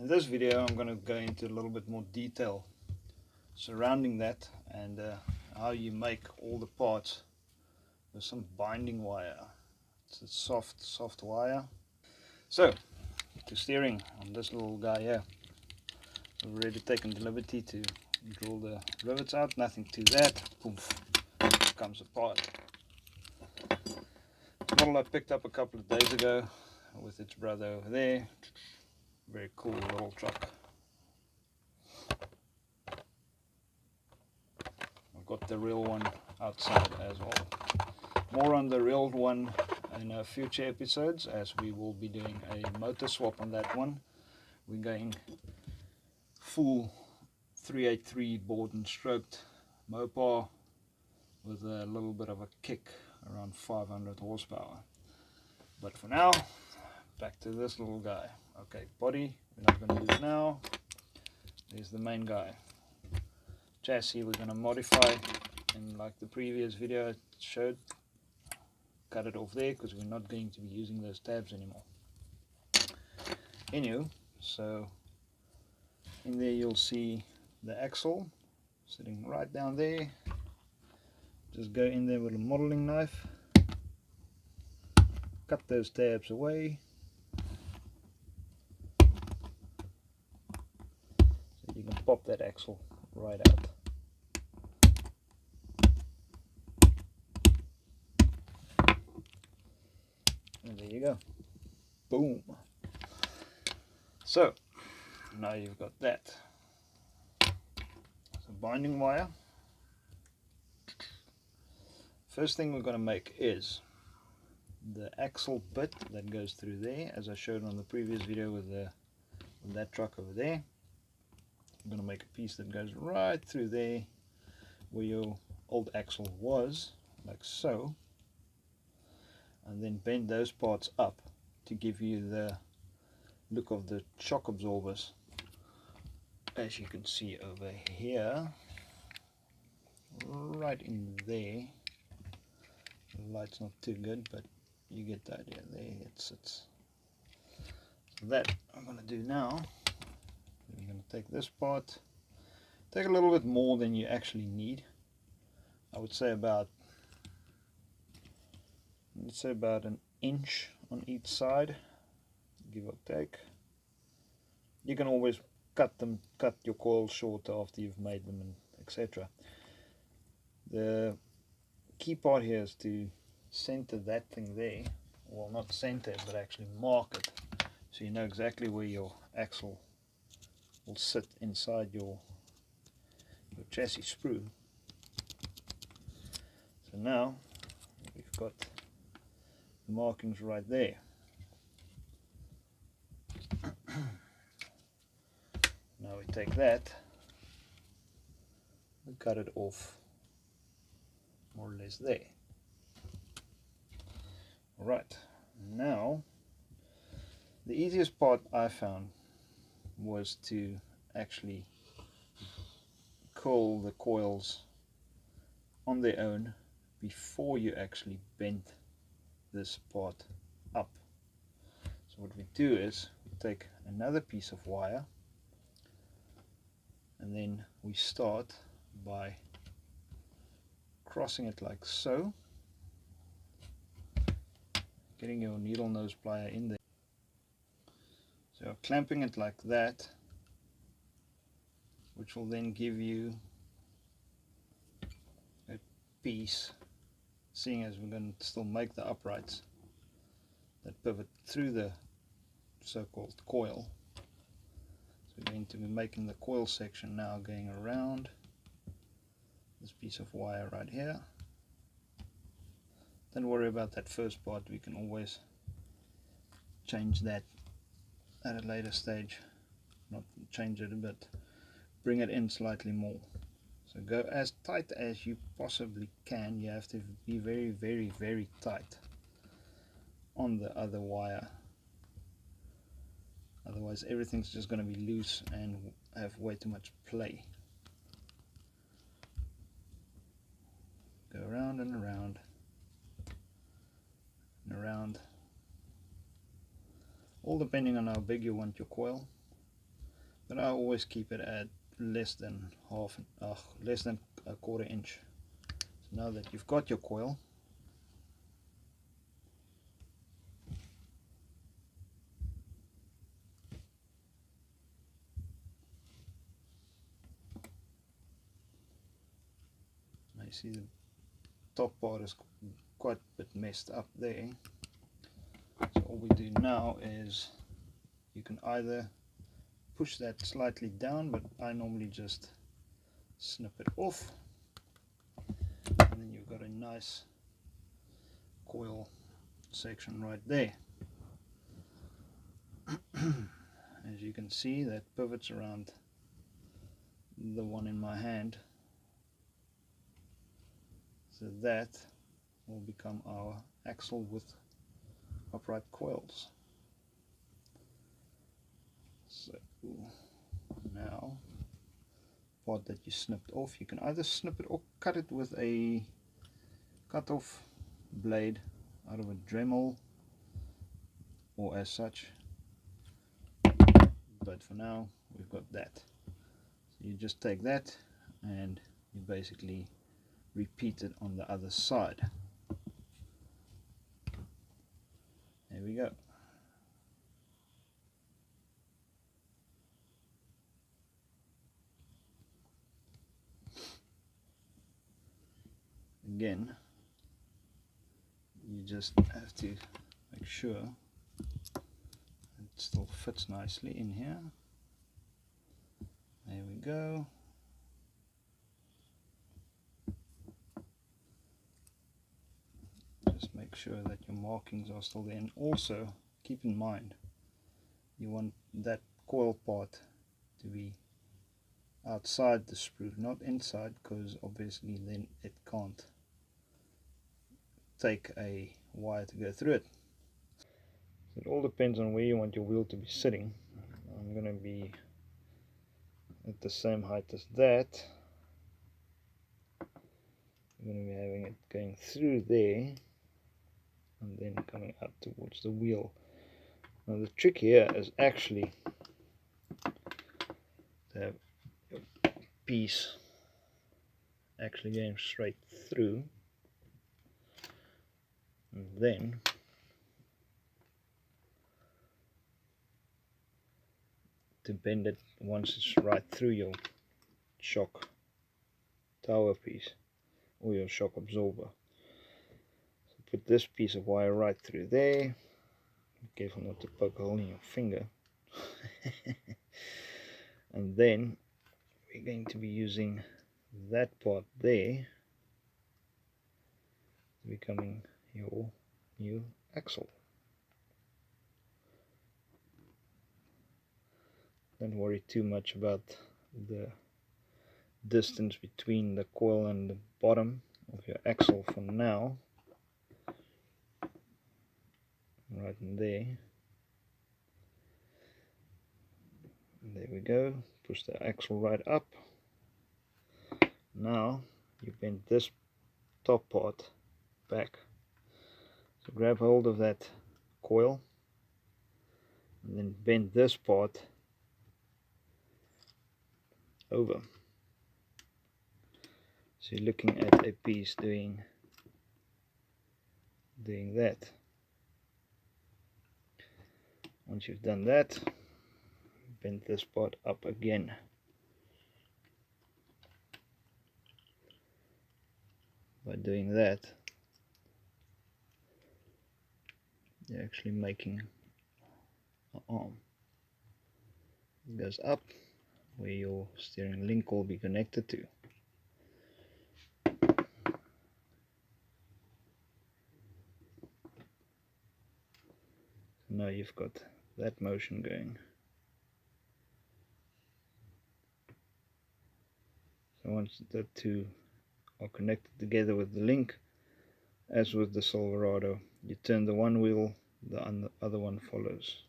In this video I'm going to go into a little bit more detail surrounding that and how you make all the parts with some binding wire. It's a soft wire. So to steering on this little guy here, I've already taken the liberty to drill the rivets out. Nothing to that. Poof, comes apart. Model I picked up a couple of days ago with its brother over there. Very cool little truck. I've got the real one outside as well. More on the real one in future episodes, as we will be doing a motor swap on that one. We're going full 383 bored and stroked Mopar with a little bit of a kick, around 500 horsepower. But for now, back to this little guy. Okay, body, we're not going to do it now. There's the main guy. Chassis we're going to modify, and like the previous video it showed, cut it off there because we're not going to be using those tabs anymore. Anyway, so in there you'll see the axle sitting right down there. Just go in there with a modeling knife, cut those tabs away. So you can pop that axle right out. And there you go. Boom. So now you've got that. So binding wire. First thing we're going to make is the axle bit that goes through there, as I showed on the previous video with that truck over there. I'm going to make a piece that goes right through there where your old axle was, like so, and then bend those parts up to give you the look of the shock absorbers, as you can see over here, right in there. The light's not too good, but you get the idea. There it sits. So that I'm going to do now. I'm going to take this part, take a little bit more than you actually need. I would say about, let's say about an inch on each side, give or take. You can always cut your coils short after you've made them, and etc. The key part here is to center that thing there. Well, not center it, but actually mark it, so you know exactly where your axle will sit inside your chassis sprue. So now we've got the markings right there. Now we take that, we cut it off more or less there. Alright, now the easiest part I found was to actually curl the coils on their own before you actually bend this part up. So what we do is we take another piece of wire, and then we start by crossing it like so, getting your needle nose plier in there. So clamping it like that, which will then give you a piece, seeing as we're going to still make the uprights that pivot through the so-called coil. So we're going to be making the coil section now, going around this piece of wire right here. Don't worry about that first part, we can always change that at a later stage. Not change it, but bring it in slightly more. So go as tight as you possibly can. You have to be very tight on the other wire, otherwise everything's just going to be loose and have way too much play. Go around and around and around, all depending on how big you want your coil. but I always keep it at less than less than a quarter inch. So now that you've got your coil, I see the top part is quite a bit messed up there. So all we do now is you can either push that slightly down, but I normally just snip it off, and then you've got a nice coil section right there. As you can see, that pivots around the one in my hand, so that will become our axle with upright coils. So now, part that you snipped off, you can either snip it or cut it with a cut-off blade out of a Dremel or as such, but for now we've got that. So you just take that and you basically repeat it on the other side. There we go. Again, you just have to make sure it still fits nicely in here. There we go. Just make sure that your markings are still there, and also keep in mind you want that coil part to be outside the sprue, not inside, because obviously then it can't take a wire to go through it. So it all depends on where you want your wheel to be sitting. I'm going to be at the same height as that. I'm going to be having it going through there and then coming out towards the wheel. Now the trick here is actually to have your piece actually going straight through, and then to bend it once it's right through your shock tower piece or your shock absorber. So put this piece of wire right through there. Be careful not to poke a hole in your finger. And then we're going to be using that part there becoming your new axle. Don't worry too much about the distance between the coil and the bottom of your axle for now. Right in there. And there we go. Push the axle right up. Now you bend this top part back. So grab hold of that coil and then bend this part over. So you're looking at a piece doing that. Once you've done that, bend this part up again. By doing that, you're actually making an arm. It goes up where your steering link will be connected to. Now you've got that motion going. So once the two are connected together with the link, as with the Silverado, you turn the one wheel, the other one follows.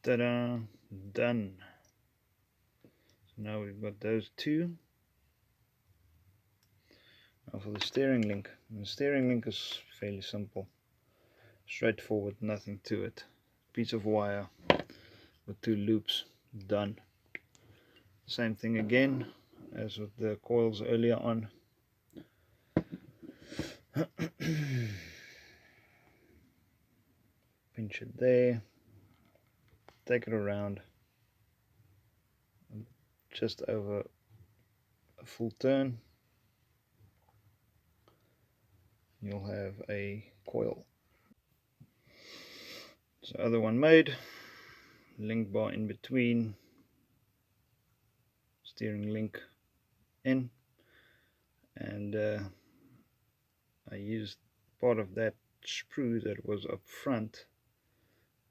Ta-da! Done. So now we've got those two. Now for the steering link. The steering link is fairly simple, straightforward, nothing to it. Piece of wire with 2 loops, done. Same thing again as with the coils earlier on. Pinch it there, take it around, just over a full turn, you'll have a coil. So other one made, link bar in between, steering link in, and I used part of that sprue that was up front,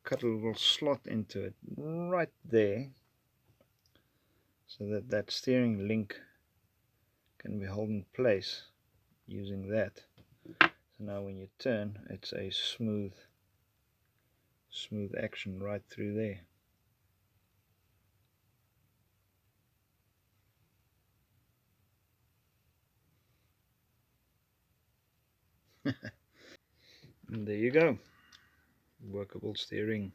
cut a little slot into it right there so that that steering link can be held in place using that. So now when you turn, it's a smooth action right through there. And there you go, workable steering.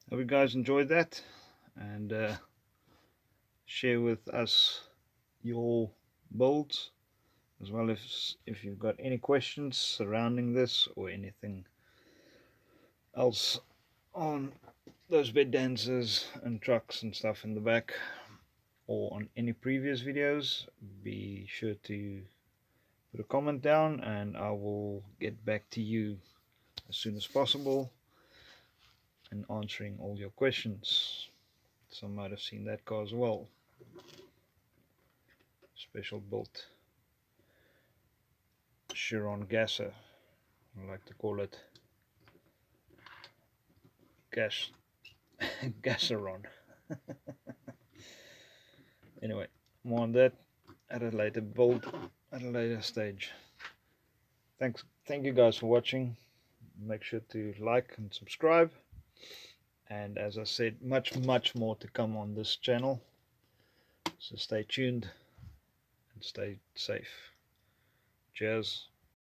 Hope you guys enjoyed that, and share with us your builds, as well as if you've got any questions surrounding this or anything else on those bed dancers and trucks and stuff in the back, or on any previous videos. Be sure to put a comment down and I will get back to you as soon as possible and answering all your questions. Some might have seen that car as well. Special built Chiron gasser, I like to call it gasseron. Anyway, more on that at a later build, at a later stage. Thank you guys for watching. Make sure to like and subscribe, and as I said, much more to come on this channel, so stay tuned and stay safe. Cheers.